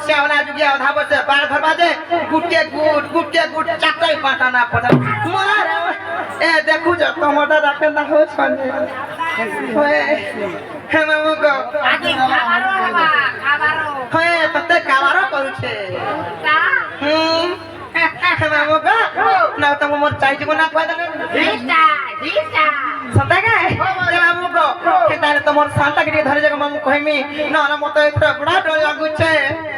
শ্যাওলা যুগিয়া অধা বসে বার ধরবা যে গুটকে গুট চারটাই পাটা না পড়া মারে এ দেখু যে তোমাটা রাখে না হো ছনে হে মামু গো আগে খাবারও হবা খাবারও হে ততে কাবারও করছে তা হে মামু গো না তো মোর চাইছি না কই দেন দিটা সতাকে হে মামু গো কে তারে তোমার শান্তা কে ধরে যাগো মামু কইমি না না মতে এতটা বড়া ডর লাগুছে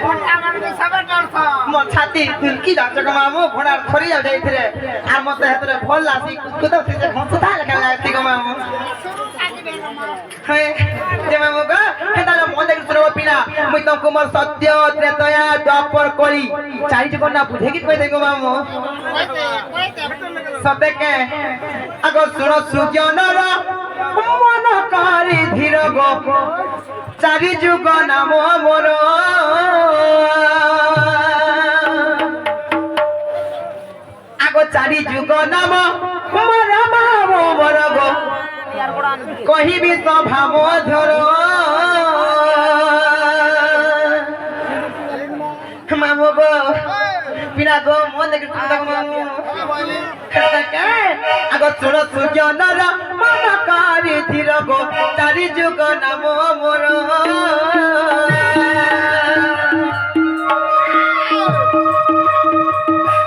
কোনটা মানে সবার ডরছ মোর ছাতি দুলকি যাচ্ছে গো মামু ঘোড়ার ধরি যাও যাইছিলে আর মতে হেতরে ভাল লাসি কুকুত থেকে হসতা লেখা লাগছে গো মামু শুরু কাজি বেলো মা হে যে মামু গো কে তারে মনে করে পিনা মুই তো কুমার সত্য ত্রেতয়া দ্বাপর কলি চারি জীবন না বুঝে কি কই দে গো মামু কইতে সতেকে আগো শুনো সুজনর মন করি ধীর গো চারি যুগ নাম মোর আগো চারি যুগ নাম মোর মাম মোর গো কহিবি তো ভাব ধর মামু গো বিনা গো মন দেখি মামু আগ চোর সুজনর মন কারি ধীর গো চারি যুগ নাম মোর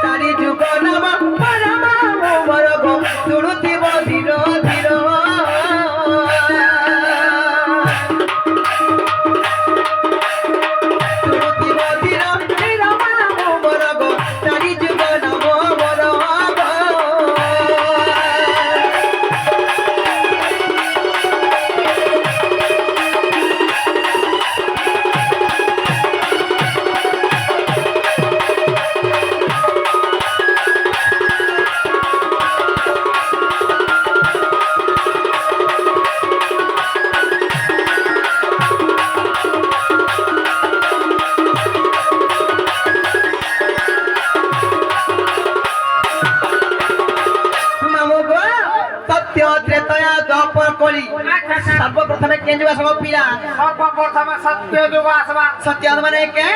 চারি যুগ নাম মোর মামু মোর গো শুণুথিব ধীর ধীর শুণুথিব ধীর ধীর মামু মোর গো চারি যুগ নাম মোর সর্বপ্রথমে কেঞ্জুয়া সব পিলা সর্বপ্রথমে সত্য যুগ আসবা সত্য মানে কে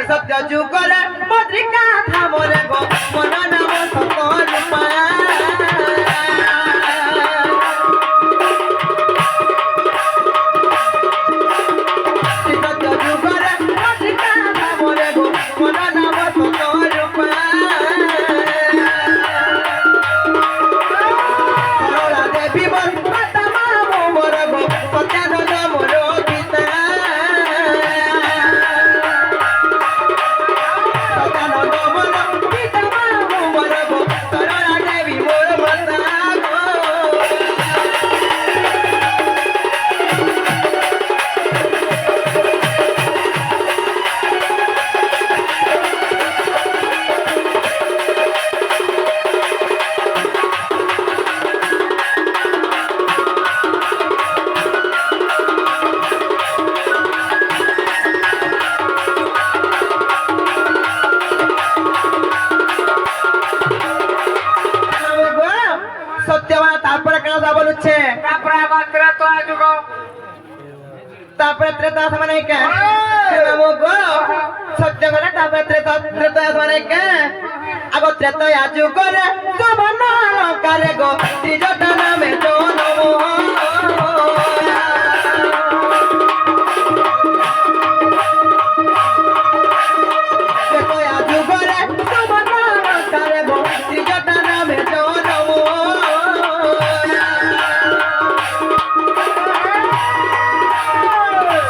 সত্য যুগরে মদ্রিকা থামরে গো মন নাম সত রূপা সত্য যুগরে মদ্রিকা থামরে গো মন নাম সত রূপা সরলা দেবী বল মাতা মামু মোর গো সত্যানন্দ মোর পিতা সত্যানন্দ মোর পিতা মামু মোর গো সরলা দেবী মোর মাতা গো সত্যবান তারপরে কেন যা বলছে তারপরে আবার ত্রেতা যুগ তারপরে ত্রেতা মানে কে নামো গো সত্য করে তারপরে ত্রেতা মানে কে আগো ত্রেতা যুগরে জবন কারে গো ত্রিজটা নামে জনম ত্রেতা যুগরে জবন কারে গো ত্রিজটা নামে জনম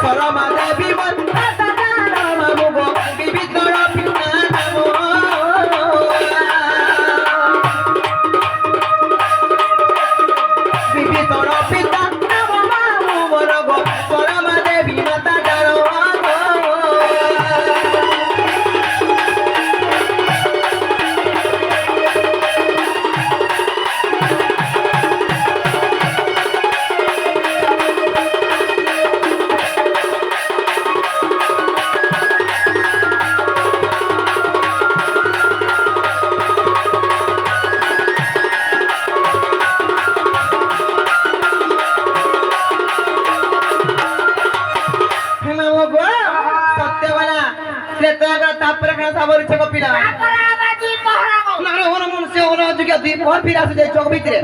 সরমা দেবী বল মাতা মামু গো বিবিধ পিতা নাম বিবিধ পিতা ত্রেতা তারপরে কাজ সাবর ইচ্ছে কপিলা তারপরে আবার দুই পহরা গো না রে ওরা মনসে ওরা যুগে দুই পর ফিরে আসে যায় চোখ ভিতরে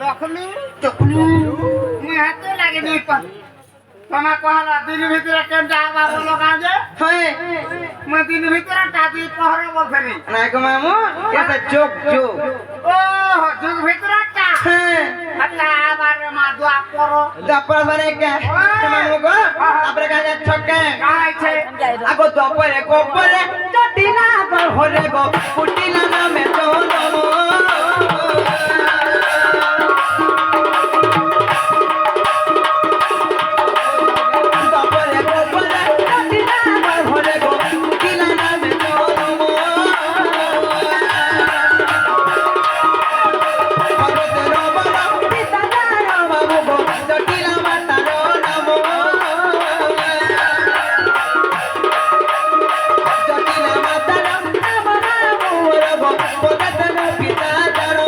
তখনই মুই হাতে লাগে দুই পর তোমার কহলা দিন ভিতরে কেনটা আবার বলো কাজে হ্যাঁ মুই দিন ভিতরে টা দুই পহরা বলছিনি না গো মামু এটা যোগ যোগ ও যুগ ভিতরে টা হ্যাঁ আচ্ছা আবার মা দোয়া করো তারপর মানে কে মামু গো তারপরে কাজ ছকে গাইছে আগো দপরে গোপরে জটিলা গো হরে গো কুটিলা নামে জনম দপরে গোপরে জটিলা গো হরে গো কুটিলা নামে জনম ভগতের বড় পিতা বাবু গো জটিলা মাতার নাম জটিলা মাতার নাম নাম গো ভগতের পিতা দারো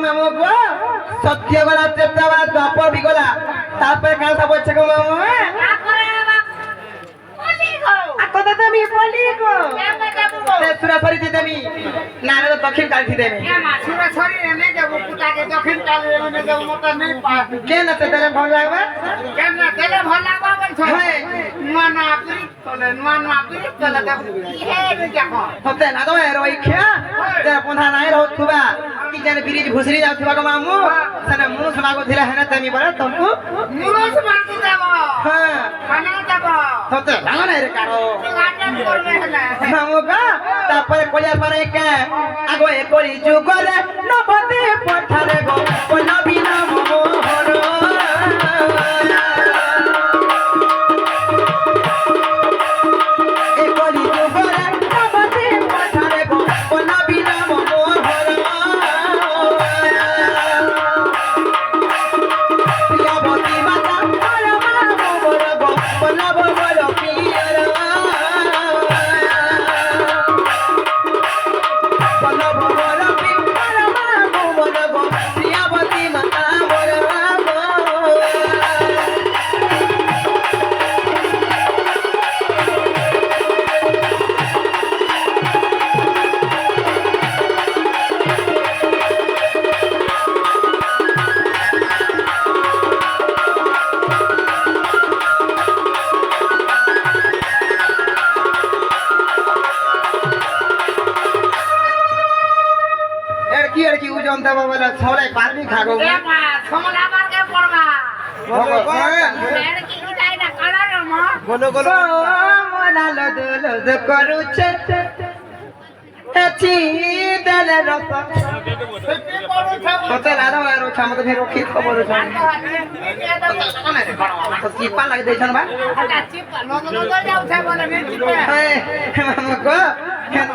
মামু গো সত্য গলা চেষ্টা গলা দপ বিগলা তারপরে কাল সব হচ্ছে গো মামু তারপরে আবার বলি গো কথা তুমি বলি গো কেমনে যাবো গো সুরাসরি দিতেমি না রে দক্ষিণ কাল দিতেমি এ মা সুরে ছড়ি এনে যাবো পুটাকে দক্ষিণ কালে এনে যাবো মোটা নেই পা কেন আছে তাহলে ভালো লাগবে কেমনে তেলে ভাল লাগবা বলছো হ্যাঁ। নুয়া নুয়া পিরিত চলে নুয়া নুয়া পিরিত চলে দেখো হে রে দেখো হতে না তো এর ওই খেয়া যে পন্ধা নাই রহুবা কি জানে ব্রিজ ঘুসরি যাউথিবা গো মামু সেনা মুনুষ মাগো ধিলা হেনা তুমি বড় তমু মুরস মারতে যাব হ্যাঁ খানা যাব হতে ভালো নাই রে কারো গার্ডেন করবে হলে মামু গো তারপরে কলিয়া পারে কে আগো এ করি যুগরে নবদে পঠারে গো কলবি নাম মোহর এ করি যুগরে নবদে পঠারে গো কলবি নাম মোহর প্রিয়বতী মাতা পরমা মোহর গো কলব বল পিয়র বলব বল পিয়র মা মোহর গো প্রিয়বতী মাতা বল এর কি ওজন দেবো বলে ছড়ে পারবি খাগো এ মা সমলা মার্কে পড়বা ভগবান এর কি উঠাই না কালার মা বলো বলো মনালো দোলদ করুছে এচি দেলে রত সত্যি পড়ুছে হতে লাদা আর ছামতে ফের কি খবর আছে তো কি পা লাগে দেছন বা মামু গো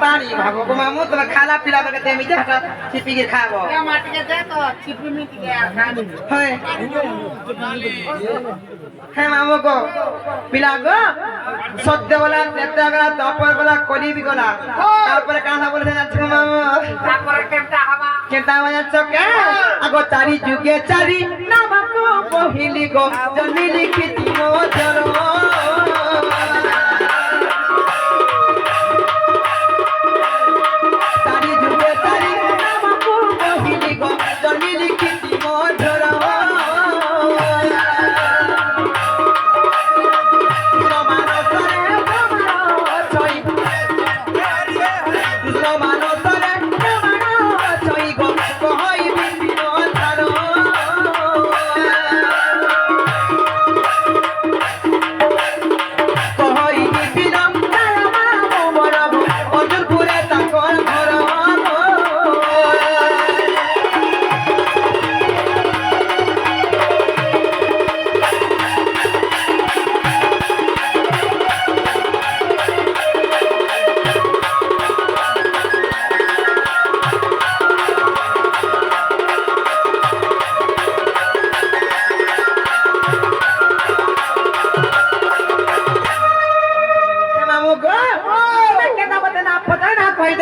পানি ভাবো গো মামু তুমি খালা পিলা বকে তেমি যে হাটা চিপি কে খাবো হয় হ্যাঁ মামু গো পিলা গো সদ্য বলা নেতা গলা দপর বলা কলিবি গলা তারপরে কাঁথা বলে যাচ্ছে গো মামু কেতা বাজাচ্ছ কে আগো চারি যুগে চারি নামকো পহিলি গো জনি লিখিতি মোজর চারি যুগে চারি নামকো পহিলি গো জনি লিখিতি মোজর মানসরে ছই মানসরে ছই গো কহই বিপিন ধার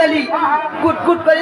দেলি কুট কুট করে